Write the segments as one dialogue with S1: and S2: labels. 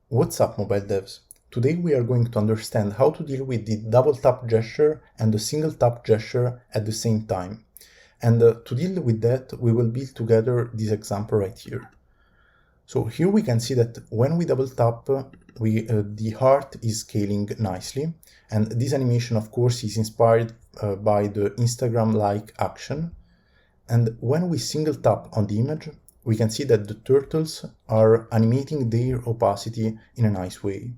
S1: What's up, mobile devs? Today we are going to understand how to deal with the double tap gesture and the single tap gesture at the same time. And to deal with that, we will build together this example right here. So here we can see that when we double tap, the heart is scaling nicely. And this animation, of course, is inspired by the Instagram Like Action. And when we single tap on the image, we can see that the turtles are animating their opacity in a nice way.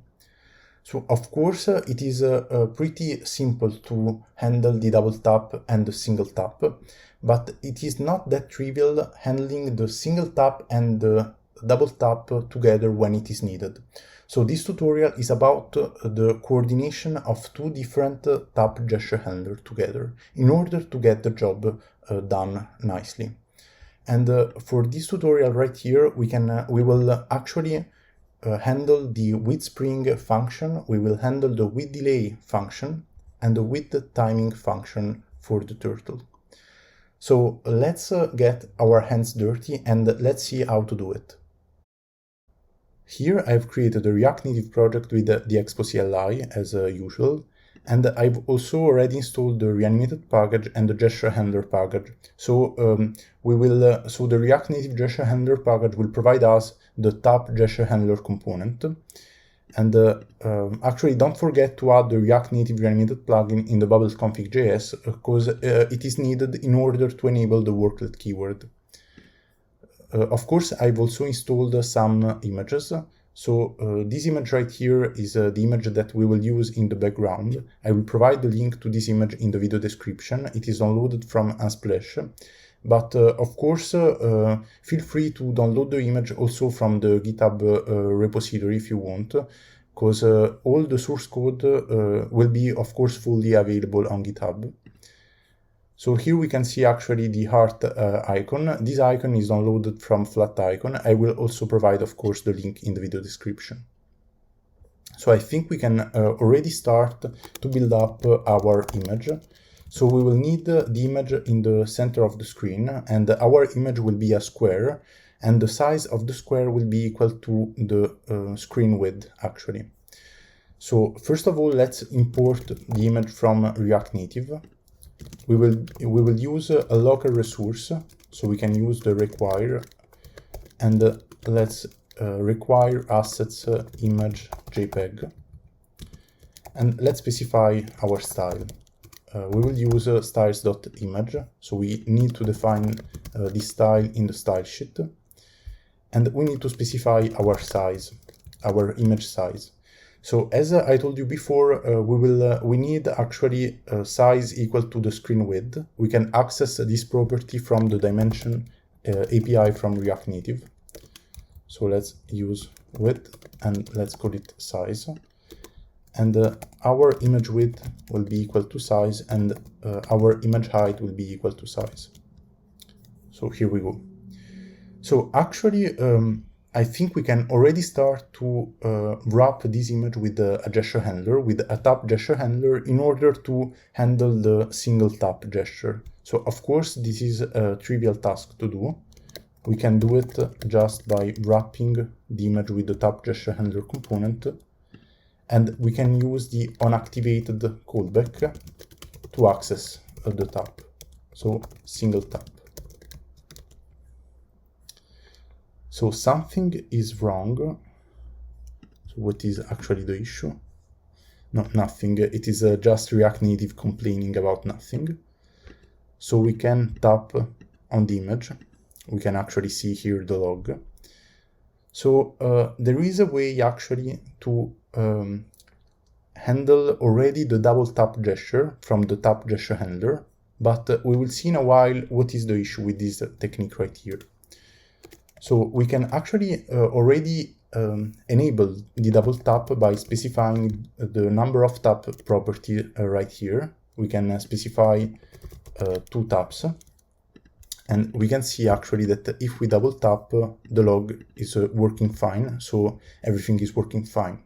S1: So of course, it is pretty simple to handle the double tap and the single tap, but it is not that trivial handling the single tap and the double tap together when it is needed. So this tutorial is about the coordination of two different tap gesture handlers together in order to get the job done nicely. And for this tutorial right here, we will actually handle the withSpring function, we will handle the withDelay function, and the withTiming function for the turtle. So let's get our hands dirty and let's see how to do it. Here I've created a React Native project with the Expo CLI as usual, and I've also already installed the Reanimated package and the Gesture Handler package. So the React Native Gesture Handler package will provide us the TapGestureHandler component. And actually, don't forget to add the React Native Reanimated plugin in the bubble config.js because it is needed in order to enable the worklet keyword. Of course, I've also installed some images. So this image right here is the image that we will use in the background. I will provide the link to this image in the video description. It is downloaded from Unsplash. But of course, feel free to download the image also from the GitHub repository if you want, because all the source code will be, of course, fully available on GitHub. So here we can see actually the heart icon. This icon is downloaded from FlatIcon. I will also provide, of course, the link in the video description. So I think we can already start to build up our image. So we will need the image in the center of the screen, and our image will be a square, and the size of the square will be equal to the screen width, actually. So first of all, let's import the image from React Native. We will use a local resource, so we can use the require, and let's require assets image JPEG, and let's specify our style. We will use styles.image, so we need to define this style in the style sheet, and we need to specify our size, our image size. So as I told you before, we need actually size equal to the screen width. We can access this property from the dimension API from React Native. So let's use width and let's call it size. And our image width will be equal to size, and our image height will be equal to size. So here we go. So actually, I think we can already start to wrap this image with a gesture handler, with a tap gesture handler, in order to handle the single tap gesture. So of course, this is a trivial task to do. We can do it just by wrapping the image with the tap gesture handler component, and we can use the onActivated callback to access the tap. So single tap. So something is wrong. So what is actually the issue? No, nothing. It is just React Native complaining about nothing. So we can tap on the image. We can actually see here the log. So there is a way actually to handle already the double tap gesture from the tap gesture handler, but we will see in a while what is the issue with this technique right here. So we can actually already enable the double tap by specifying the number of tap property right here. We can specify 2 taps, and we can see actually that if we double tap, the log is working fine, so everything is working fine.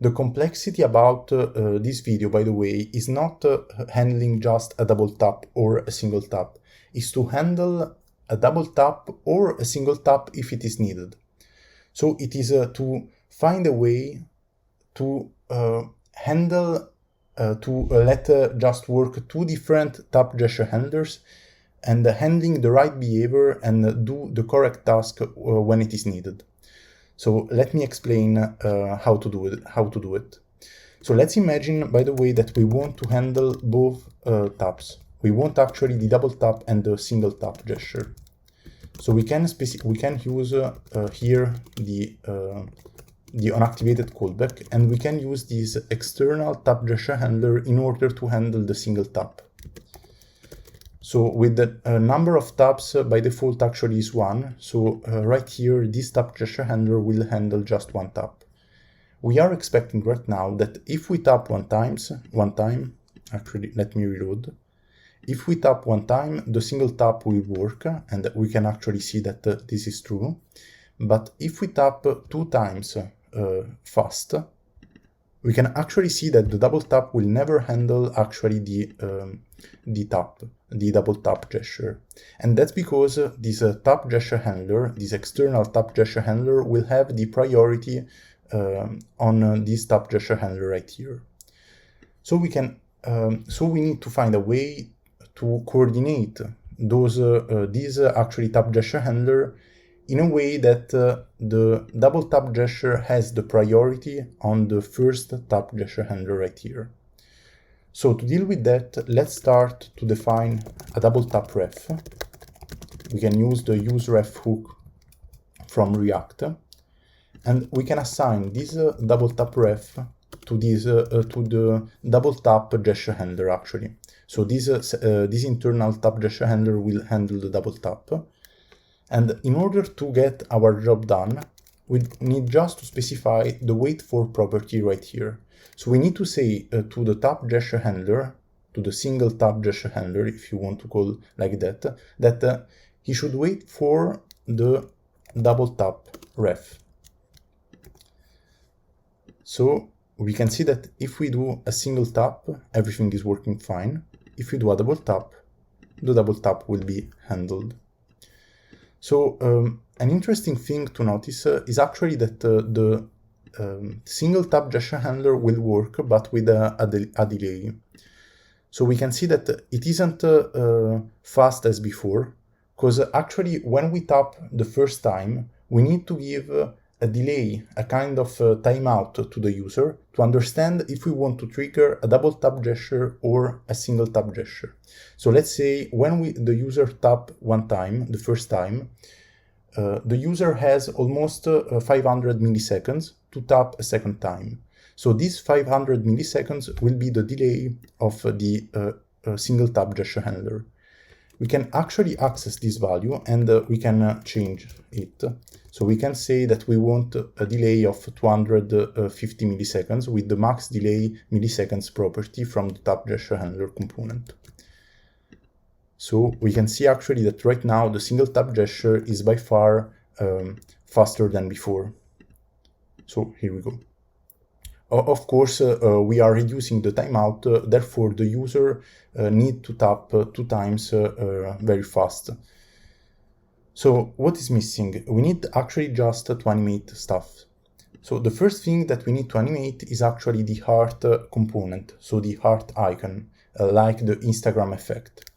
S1: The complexity about this video, by the way, is not handling just a double tap or a single tap, is to handle a double tap or a single tap if it is needed. So it is to find a way to handle, let just work two different tap gesture handlers and handling the right behavior and do the correct task when it is needed. So let me explain how to do it. So let's imagine, by the way, that we want to handle both taps. We want actually the double tap and the single tap gesture. So we can use here the unactivated callback, and we can use this external tap gesture handler in order to handle the single tap. So with the number of taps by default actually is 1. So right here, this tap gesture handler will handle just one tap. We are expecting right now that if we tap one time, actually let me reload. If we tap one time, the single tap will work, and we can actually see that this is true. But if we tap 2 times fast, we can actually see that the double tap will never handle actually the double tap gesture. And that's because this tap gesture handler, this external tap gesture handler, will have the priority on this tap gesture handler right here. So we need to find a way to coordinate these actually tap gesture handler in a way that the double tap gesture has the priority on the first tap gesture handler right here. So to deal with that, let's start to define a double tap ref. We can use the useRef hook from React, and we can assign this double tap ref to the double tap gesture handler actually. So this internal tap gesture handler will handle the double tap. And in order to get our job done, we need just to specify the waitFor property right here. So we need to say to the tap gesture handler, to the single tap gesture handler, if you want to call like that, that he should wait for the double tap ref. So we can see that if we do a single tap, everything is working fine. If we do a double tap, the double tap will be handled. So an interesting thing to notice is actually that the single tap gesture handler will work, but with a delay. So we can see that it isn't fast as before, because actually when we tap the first time, we need to give a delay, a kind of timeout to the user to understand if we want to trigger a double tap gesture or a single tap gesture. So let's say when the user tap one time, the first time, the user has almost 500 milliseconds to tap a second time. So these 500 milliseconds will be the delay of the single tap gesture handler. We can actually access this value and we can change it. So we can say that we want a delay of 250 milliseconds with the max delay milliseconds property from the tap gesture handler component. So we can see actually that right now the single tap gesture is by far faster than before. So here we go. Of course, we are reducing the timeout, therefore the user need to tap 2 times very fast. So what is missing? We need actually just to animate stuff. So the first thing that we need to animate is actually the heart component, so the heart icon, like the Instagram effect.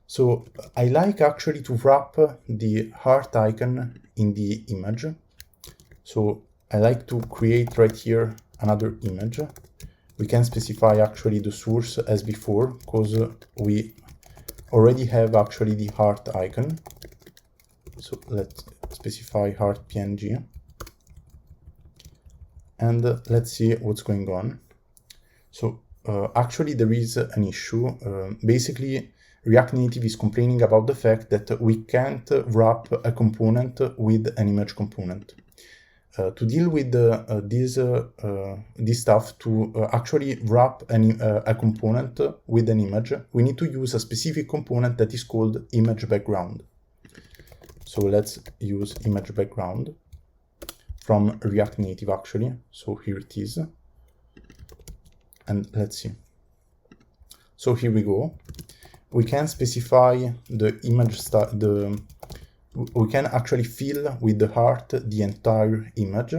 S1: So I like actually to wrap the heart icon in the image. So I like to create right here another image. We can specify actually the source as before, because we already have actually the heart icon. So let's specify heart PNG. And let's see what's going on. So actually there is an issue. Basically, React Native is complaining about the fact that we can't wrap a component with an image component. To deal with this stuff, to actually wrap a component with an image, we need to use a specific component that is called image background. So let's use image background from React Native actually. So here it is. And let's see. So here we go. We can specify the image we can actually fill with the heart the entire image.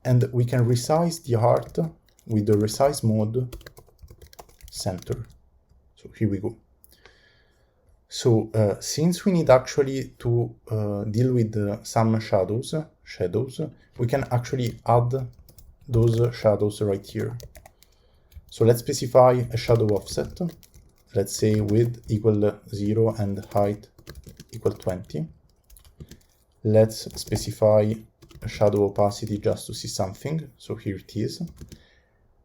S1: and we can resize the heart with the resize mode center. So here we go. So since we need actually to deal with some shadows, we can actually add those shadows right here. So let's specify a shadow offset. Let's say width equal 0 and height equal 20. Let's specify a shadow opacity just to see something. So here it is.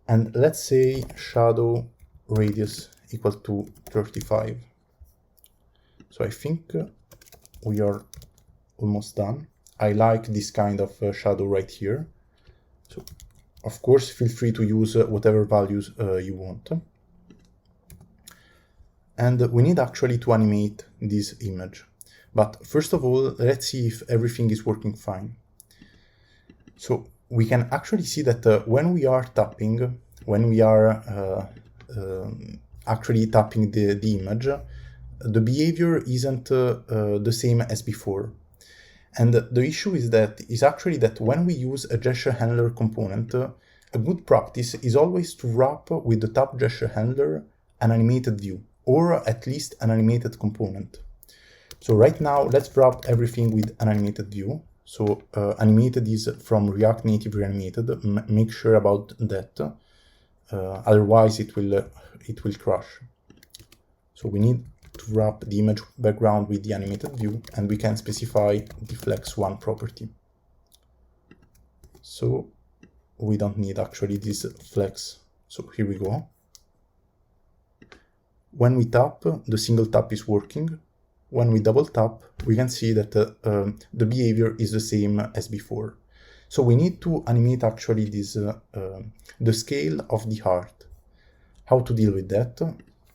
S1: And let's say shadow radius equal to 35. So I think we are almost done. I like this kind of shadow right here. So of course, feel free to use whatever values you want. And we need actually to animate this image. But first of all, let's see if everything is working fine. So we can actually see that when we are tapping, when we are actually tapping the image, the behavior isn't the same as before. And the issue is actually that when we use a gesture handler component, a good practice is always to wrap with the TapGestureHandler an animated view, or at least an animated component. So right now, let's wrap everything with an animated view. So animated is from React Native Reanimated. Make sure about that, otherwise it will crash. So we need to wrap the image background with the animated view, and we can specify the flex1 property. So we don't need actually this flex. So here we go. When we tap, the single tap is working. When we double tap, we can see that the behavior is the same as before. So we need to animate actually this the scale of the heart. How to deal with that?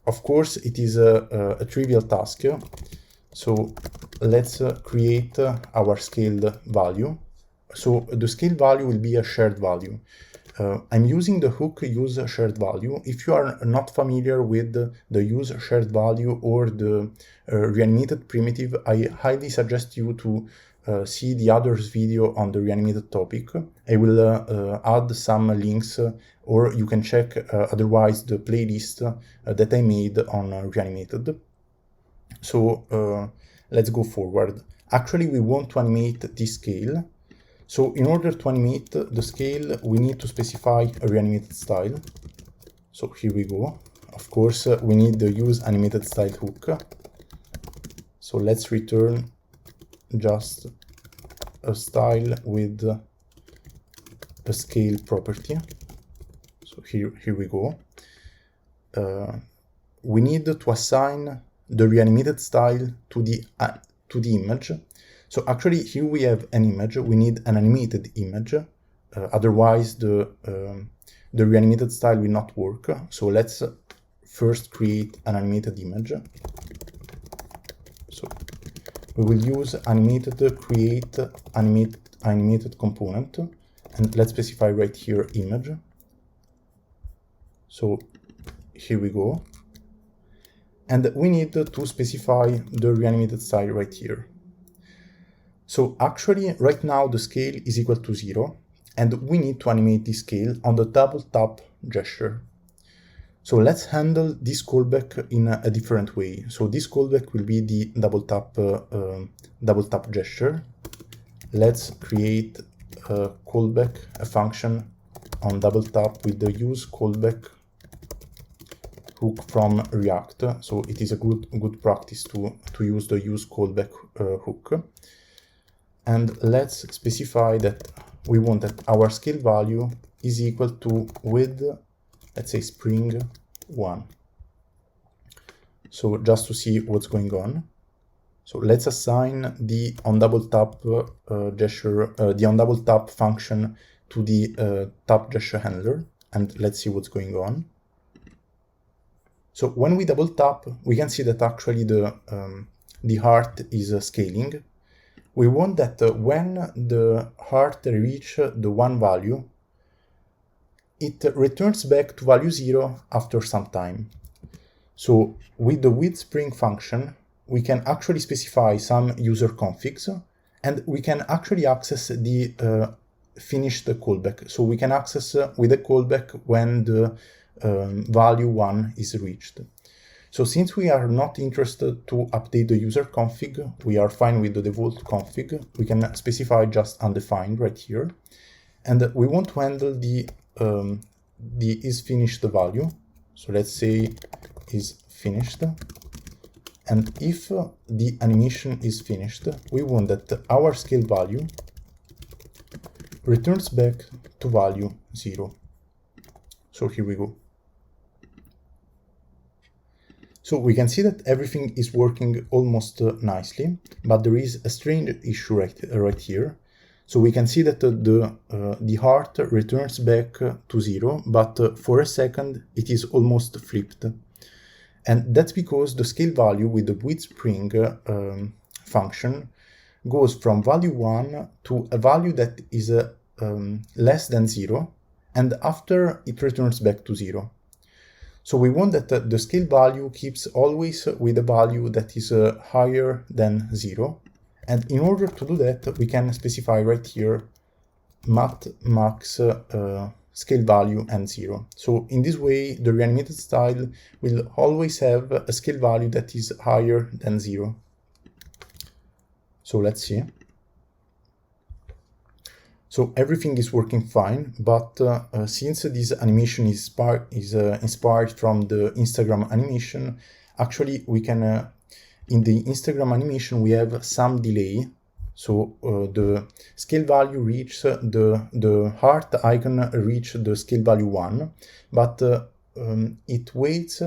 S1: Of course, it is a trivial task. So let's create our scaled value. So the scale value will be a shared value. I'm using the hook use shared value. If you are not familiar with the use shared value or the reanimated primitive, I highly suggest you to see the others video on the reanimated topic. I will add some links, or you can check otherwise the playlist that I made on reanimated. So let's go forward. Actually, we want to animate this scale. So in order to animate the scale, we need to specify a reanimated style. So here we go. Of course, we need the use animated style hook. So let's return just a style with a scale property. So here we go. We need to assign the reanimated style to the image. So actually here we have an image, we need an animated image, otherwise the reanimated style will not work. So let's first create an animated image. So we will use animated create animated component, and let's specify right here image. So here we go. And we need to specify the reanimated style right here. So actually, right now the scale is equal to 0, and we need to animate this scale on the DoubleTap gesture. So let's handle this callback in a different way. So this callback will be the DoubleTap gesture. Let's create a callback, a function on DoubleTap with the use callback hook from React. So it is a good practice to use the use callback hook. And let's specify that we want that our scale value is equal to with, let's say, Spring 1. So just to see what's going on. So let's assign the onDoubleTap gesture, the onDoubleTap function to the TapGestureHandler, and let's see what's going on. So when we double tap, we can see that actually the heart is scaling. We want that when the heart reaches the 1 value, it returns back to value 0 after some time. So with the withSpring function, we can actually specify some user configs, and we can actually access the finish the callback. So we can access with a callback when the value 1 is reached. So since we are not interested to update the user config, we are fine with the default config. We can specify just undefined right here. And we want to handle the is finished value. So let's say is finished. And if the animation is finished, we want that our scale value returns back to value 0. So here we go. So we can see that everything is working almost nicely, but there is a strange issue right here. So we can see that the heart returns back to 0, but for a second it is almost flipped. And that's because the scale value with the withSpring function goes from value 1 to a value that is less than 0, and after it returns back to 0. So we want that the scale value keeps always with a value that is higher than 0. And in order to do that, we can specify right here mat max scale value and 0. So in this way, the reanimated style will always have a scale value that is higher than 0. So let's see. So everything is working fine, but since this animation is inspired from the Instagram animation, actually we can, in the Instagram animation, we have some delay. So the scale value reaches, the heart icon reaches the scale value 1, but it waits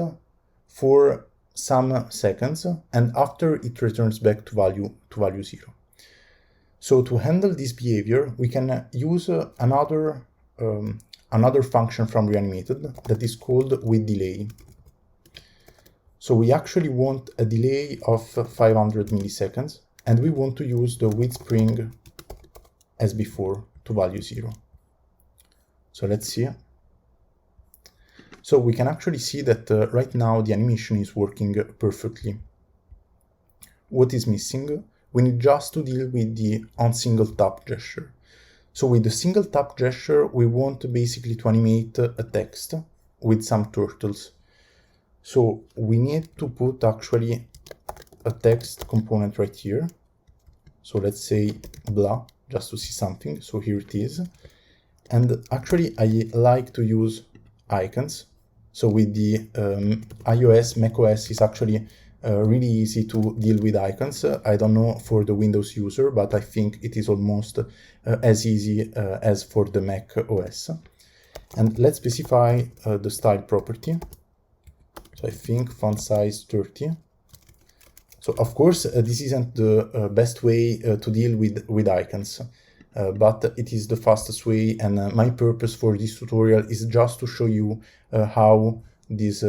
S1: for some seconds, and after it returns back to value 0. So to handle this behavior, we can use another function from Reanimated that is called withDelay. So we actually want a delay of 500 milliseconds, and we want to use the withSpring as before to value 0. So let's see. So we can actually see that right now the animation is working perfectly. What is missing? We need just to deal with the SingleTap gesture. So with the SingleTap gesture, we want basically to animate a text with some turtles. So we need to put actually a text component right here. So let's say blah, just to see something. So here it is. And actually I like to use icons. So with the iOS, macOS is actually really easy to deal with icons. I don't know for the Windows user, but I think it is almost as easy as for the Mac OS. And let's specify the style property. So I think font size 30. So of course, this isn't the best way to deal with icons, but it is the fastest way. And my purpose for this tutorial is just to show you how this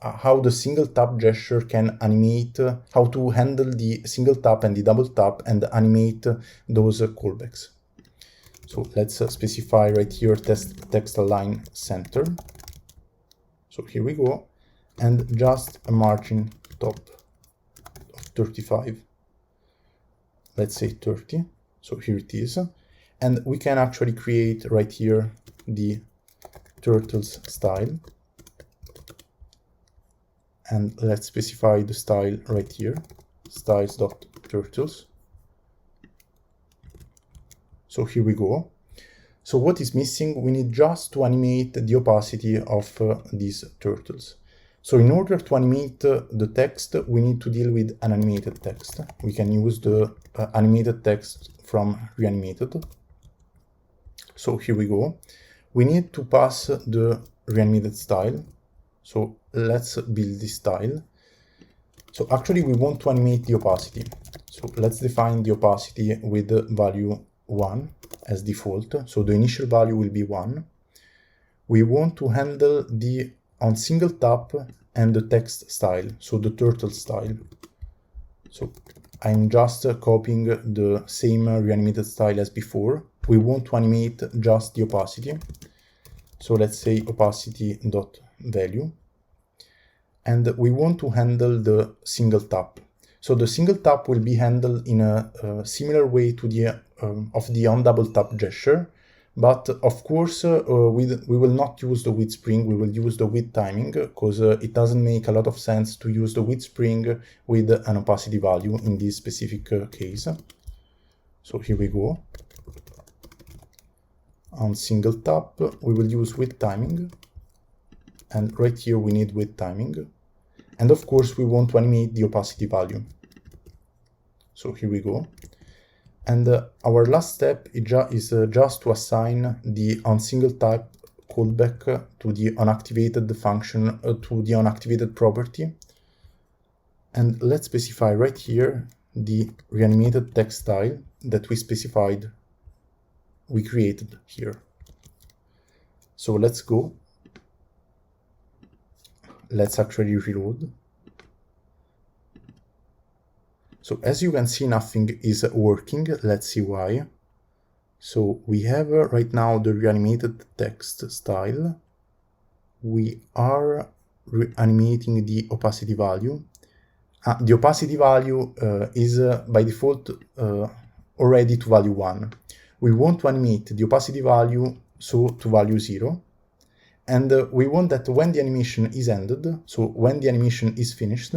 S1: how the single tap gesture can animate, how to handle the single tap and the double tap and animate those callbacks. So let's specify right here text align center. So here we go, and just a margin top of 35. Let's say 30. So here it is. And we can actually create right here the turtles style. And let's specify the style right here, styles.turtles. So here we go. So what is missing? We need just to animate the opacity of these turtles. So in order to animate the text, we need to deal with an animated text. We can use the animated text from Reanimated. So here we go. We need to pass the Reanimated style. So let's build this style. So actually we want to animate the opacity. So let's define the opacity with the value 1 as default. So the initial value will be 1. We want to handle the on single tap and the text style, so the turtle style. So I'm just copying the same Reanimated style as before. We want to animate just the opacity. So let's say opacity.value. And we want to handle the single tap. So the single tap will be handled in a similar way to the of the on-double-tap gesture, but of course we will not use the withSpring, we will use the withTiming, because it doesn't make a lot of sense to use the withSpring with an opacity value in this specific case. So here we go. On single tap, we will use withTiming, and right here we need withTiming. And of course, we want to animate the opacity value. So here we go. And our last step is just to assign the onSingleTap callback to the unactivated function, to the unactivated property. And let's specify right here the reanimated text style that we created here. So let's go. Let's actually reload. So as you can see, nothing is working. Let's see why. So we have right now the reanimated text style. We are reanimating the opacity value. The opacity value is by default already to value 1. We want to animate the opacity value to value 0. And we want that when the animation is ended, so when the animation is finished,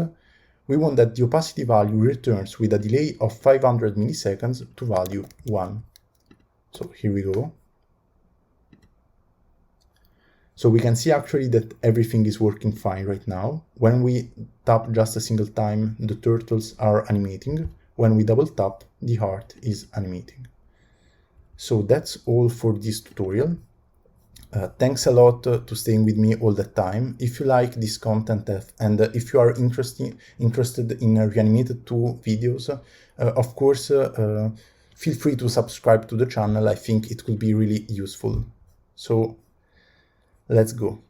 S1: we want that the opacity value returns with a delay of 500 milliseconds to value 1. So here we go. So we can see actually that everything is working fine right now. When we tap just a single time, the turtles are animating. When we double tap, the heart is animating. So that's all for this tutorial. Thanks a lot to staying with me all the time. If you like this content and if you are interested in Reanimated 2 videos, of course, feel free to subscribe to the channel. I think it could be really useful. So let's go.